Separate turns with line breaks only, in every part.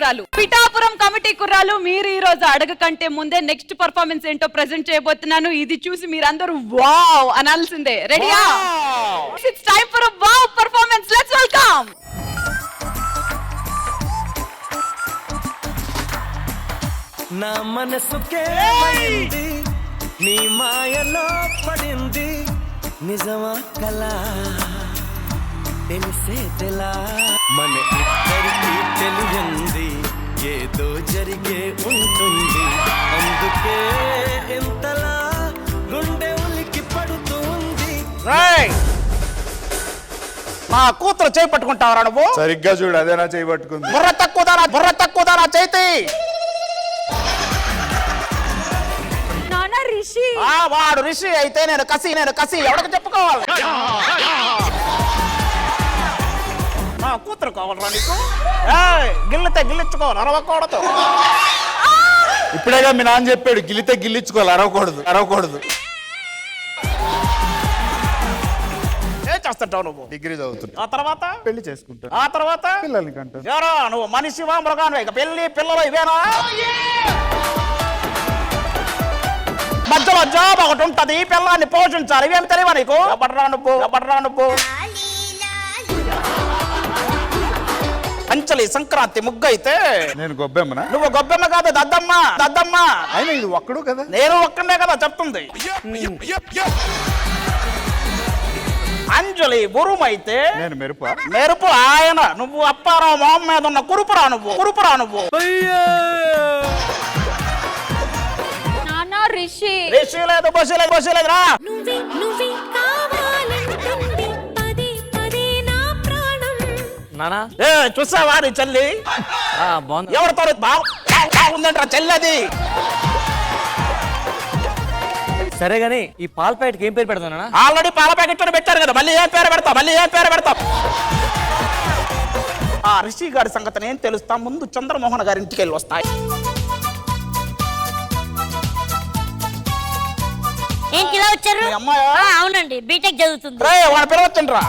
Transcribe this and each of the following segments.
కుర్రాలు. Pithapuram committee కుర్రాలు, మీరు ఈ రోజు అడగకంటే ముందే నెక్స్ట్ పర్ఫార్మెన్స్ ఏంటో ప్రెజెంట్ చేయబోతున్నాను. ఇది చూసి మీరందరూ వావ్ అనాల్సిందే. రెడీయా? It's time for a wow performance. Let's welcome.
నా మనసుకే మైంది నీ మాయలో పడింది నిజమా కలా తెలిసే తెలా మన ఇద్దరికి తెలియంది ఏదో జరిగే ఉంటుంది అందుకే ఇంతలా గుండె ఉలికి పడుతుంది.
మా కూతురు చేయి పట్టుకుంటావరా నువ్వు?
సరిగ్గా చూడు, అదేనా చేయి పట్టుకుంది.
బుర్ర తక్కువదారా చేతి.
రిషి
వాడు రిషి అయితే నేను కసి ఎవరికి చెప్పుకోవాలి? నా కూతురు కావాలరా నీకు? గిల్లించుకోవాలి, అరవకూడదు.
ఇప్పుడేగా మీ నాన్న చెప్పాడు, గిల్లితే గిల్లించుకోవాలి, అరవకూడదు.
ఏం చేస్తుంటావు నువ్వు?
డిగ్రీ చదువుతున్నా.
ఆ తర్వాత
పెళ్లి చేసుకుంటా.
ఆ తర్వాత
పిల్లల్ని కంటా.
ఎవరో నువ్వు మనిషివా మృగాను? ఇక పెళ్లి పిల్లలు ఇవేనా? మధ్యలో జాబ్ ఒకటి ఉంటది, పిల్లల్ని పోషించాలి. ఇవేమి తెలియవా నీకు? ఎవడరా నువ్వు? అంచలి సంక్రాంతి ముగ్గు అయితే
నేను గొబ్బెమ్మనా?
నువ్వు గొబ్బెమ్మ కాదు, దద్దమ్మ.
అయినా ఇది ఒక్కడు కదా.
నేను ఒక్కడే కదా చెప్తుంది. అంజలి ఉరుమైతే
నేను
మెరుపు ఆయన. నువ్వు అప్పారావు మొహం మీద ఉన్న కురుపురా నువ్వు. రిషి లేదు, బొసి లేదు రా.
నానా
చూసావా నీ చెల్లి? ఎవరితో బాగుందంటారా చెల్లది?
సరే గాని ఈ పాల ప్యాకెట్కి ఏం పేరు పెడతానా?
ఆల్రెడీ పాల ప్యాకెట్ పెట్టారు కదా, మళ్ళీ ఏం పేరు పెడతాం? ఆ రిషి గారి సంగతి ఏం తెలుస్తా? ముందు చంద్రమోహన్ గారి ఇంటికి వెళ్ళి వస్తాయి.
ఏంటి ఇలా వచ్చారు?
అమ్మాయా?
అవునండి, బీటెక్ చదువుతుంది.
వాడు పిలవచ్చండ్రా.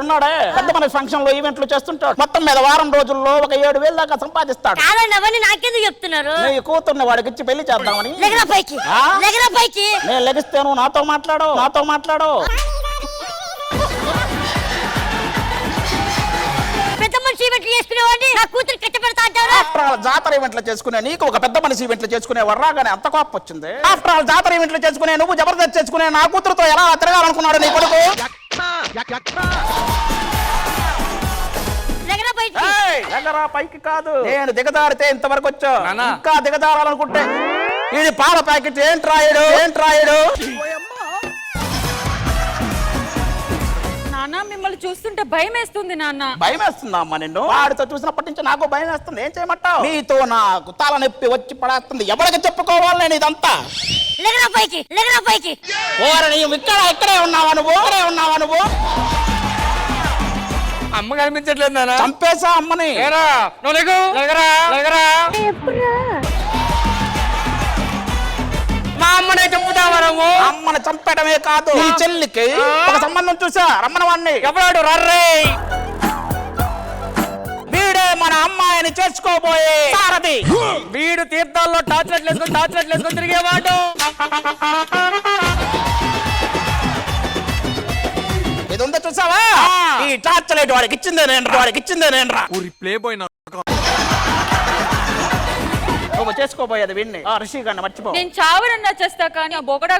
ఉన్నాడే పెద్ద మన ఫంక్షన్ లో ఈవెంట్లు చేస్తుంటాడు. మొత్తం మీద వారం రోజుల్లో ఒక 7,000 దాకా సంపాదిస్తాడు.
కాదండి, అవన్నీ నాకెందుకు చెప్తున్నారు?
నీ కూతుర్ని వాడికి ఇచ్చి పెళ్లి చేద్దామని.
లెగరా పైకి.
నేను లెగిస్తాను, నాతో మాట్లాడు.
పెద్ద మనిషి ఈవెంట్లు చేసుకునేవాడిని నా కూతురు కట్టబెడతా అంటారు.
జాతర ఈవెంట్లు చేసుకునే నీకు ఒక పెద్ద మనిషి ఈవెంట్లు చేసుకునే వర్రాగానే అంత కోపం వచ్చింది. ఆఫ్టర్ ఆల్ జాతర ఈవెంట్లు చేసుకునే నువ్వు జబర్దస్త్ చేసుకునే నా కూతురుతో ఎలా తిరగాలనుకున్నాడు నీ కొడుకు? లెగరా పైకి కాదు, నేను దిగదారితే ఇంతవరకు వచ్చా. ఇంకా దిగదారాలనుకుంటే ఇది పాల ప్యాకెట్. ఏంట్రాయుడు?
నాన్న, మిమ్మల్ని చూస్తుంటే భయం వేస్తుంది నాన్న.
భయం వేస్తుందా అమ్మ నిన్ను? వాడితో చూసినప్పటి నుంచి నాకు భయం వేస్తుంది. ఏం చేయమంటావు? నీతో నాకు తల నొప్పి వచ్చి పడేస్తుంది. ఎవరికి చెప్పుకోవాలి నేను ఇదంతా?
లెగరా పైకి.
ఇక్కడే ఉన్నావా నువ్వు?
అమ్మ కనిపించట్లేదు నాన్న.
చంపేసా అమ్మని.
మా అమ్మనే చంపుతావా నువ్వు?
అమ్మని చంపడమే కాదు, ఈ చెల్లికి ఒక సంబంధం చూసా. రమ్మనవాణ్ణి.
ఎవరాడు? రర్రే
వీడే మన అమ్మాయిని చేసుకోబోయే సారథి.
వీడు తీర్థాల్లో టార్చ్ వేసుకొని తిరిగేవాడు.
ఇది ఉందో చూసావా? ఈ టార్చ్ లైట్ వాడికి ఇచ్చిందే నేను రా.
ప్లే బాయ్
నువ్వు చేసుకోబోయేది వీడిని. రిషి గారిని మర్చిపో.
నేను చావనన్నా చేస్తా కానీ ఆ బొగడా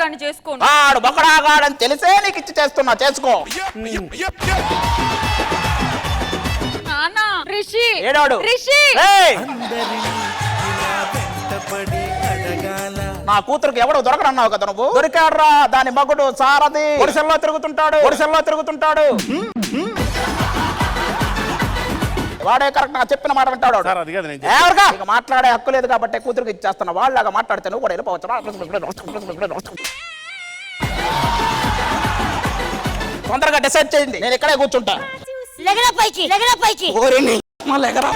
గాని చేసుకోను.
వాడు బొకడాగాడని తెలిసే నీకు ఇచ్చి చేస్తున్నా, చేసుకో.
నాన్న, రిషి
ఏడాడు. నా కూతురుకి ఎవడో దొరకడన్నావు కదా నువ్వు? దొరికాడ్రా. దాని మగుడు సారథి ఒడిశల్లో తిరుగుతుంటాడు. వాడే కరెక్ట్ గా చెప్పిన మాట వింటాడు. ఇక మాట్లాడే హక్కు లేదు కాబట్టి కూతురికి ఇచ్చేస్తున్నా. వాళ్ళగా మాట్లాడితే నువ్వు కూడా వెళ్ళిపోవచ్చు. తొందరగా డిసైడ్ చేయండి, నేను ఇక్కడే కూర్చుంటా.
లెగరా పైకి.
లెగరా.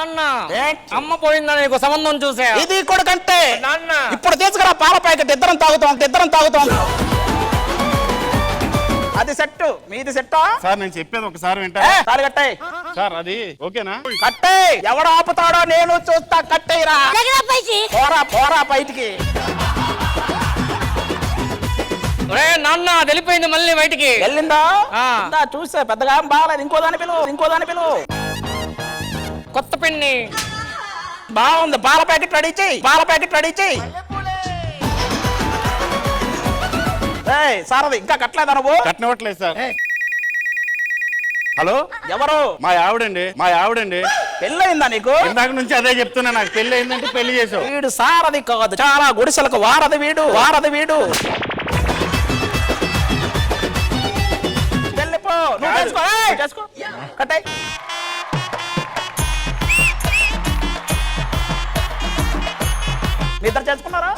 అన్న అమ్మ పోయిందా నీకు సంబంధం చూసా?
ఇది కొడుకంటే ఇప్పుడు తీసుకురా పాల ప్యాకెట్. ఇద్దరం తాగుతాం. అది సెట్ మీది సెట్టా
సార్ నేను చెప్పేది ఒకసారి వింటా
తాళి కట్టాయి
సార్ అది ఓకేనా
కట్టే ఎవడు ఆపుతాడో నేను చూస్తా కట్టేయరా
ఎలాగరా పైకి
పోరా పోరా బయటికి
నాన్న వెళ్ళిపోయింది మళ్ళీ బయటికి
వెళ్ళిందా
ఆ.
ఇందా చూసా పెద్దగా ఏం బాగాలేదు ఇంకో దాని పిలువు
కొత్త పిన్ని
బాగుంది పాల ప్యాకెట్ రెడీ చెయ్యి ఏయ్ సారది ఇంకా కట్టలేదా నువ్వు
కట్టినవ్వట్లేదు సార్ హలో
ఎవరు
మా ఆవిడండి
పెళ్ళయిందా నీకు
ఇందాక నుంచి అదే చెప్తున్నా నాకు పెళ్లి అయిందంటే పెళ్లి చేసావు
వీడు సారది కాదు చాలా గుడిసెలకు వారది వీడు వెళ్ళిపో నువ్వు చేసుకో ఏయ్, చేసుకో కట్టాయి నిద్ర చేసుకున్నారా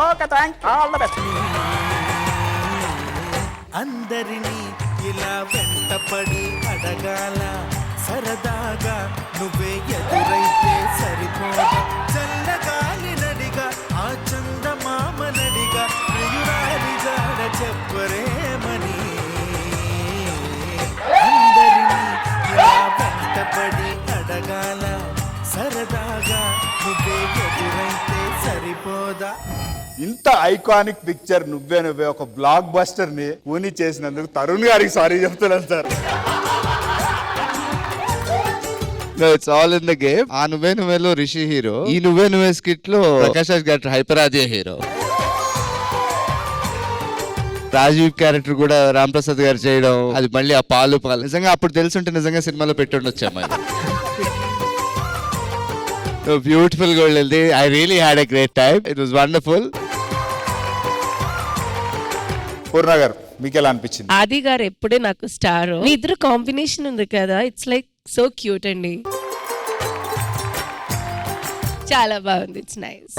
okay thank all the best
అందరినీ ఇలా వెంటపడి అడగాల సరదాగా నువ్వే ఎదురైతే సరిపోదా చల్లగాలి నడిగా ఆ చందమామ నడిగా ప్రియురాలి జాడ చెప్పరేమని అందరినీ ఇలా వెంటపడి అడగాల సరదాగా నువ్వే ఎదురైతే సరిపోదా
ఇంత ఐకానిక్ పిక్చర్ నువ్వే ఒక బ్లాక్ బస్టర్ ని ఊని చేసినందుకు తరుణ్ గారికి సారీ చెప్తున్నాను sir
No, it's all in the game. ఆ నువ్వే నువ్వేలో రిషి హీరో, ఈ నువ్వే నువ్వే స్కిట్ లో ప్రకాష్ రాజ్ గారు హైపరాజే హీరో, రాజీవ్ క్యారెక్టర్ కూడా రామ్ ప్రసాద్ గారు చేయడం, అది మళ్ళీ ఆ పాలు నిజంగా అప్పుడు తెలుసుంటే నిజంగా సినిమాలో పెట్టుండొచ్చాము. బ్యూటిఫుల్ గా వెళ్ళింది. I really had a great time. It was wonderful.
Purna గారు మీకు ఎలా అనిపించింది?
ఆది గారు ఎప్పుడే నాకు స్టార్. మీ ఇద్దరు కాంబినేషన్ ఉంది కదా, ఇట్స్ లైక్ సో క్యూట్ అండి. చాలా బాగుంది. It's nice.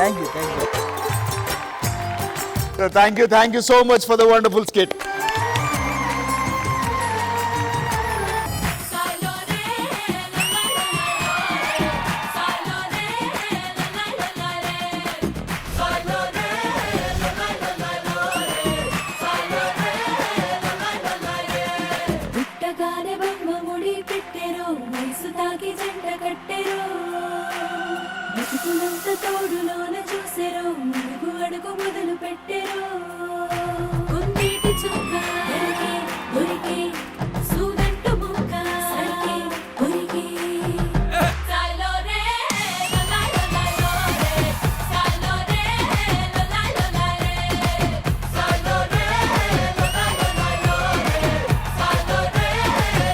Thank you so much for the wonderful skit.
పుట్టగానే బొమ్మ ముడి పెట్టెరు, వయసు తాకి జంట కట్టెరు, బతుకులంత తోడులోన చూసెరు, అడుగు మొదలు పెట్టెరు. కుందేటి చుక్క ఉరికి సూదంటు ముక్క ఉరికి సాలో రే లలాయ్ లలాయ్ రే సాలో రే లలాయ్ లలాయ్ రే సాలో రే లలాయ్ లలాయ్ రే సాలో రే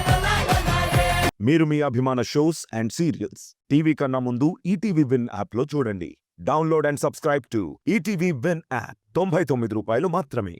లలాయ్ లలాయ్ రే.
మీరు మీ అభిమాన షోస్ అండ్ సీరియల్స్ టీవీ కన్నా ముందు ఈటీవీ విన్ యాప్ లో చూడండి. Download and subscribe to ETV win app. 99 రూపాయలు మాత్రమే.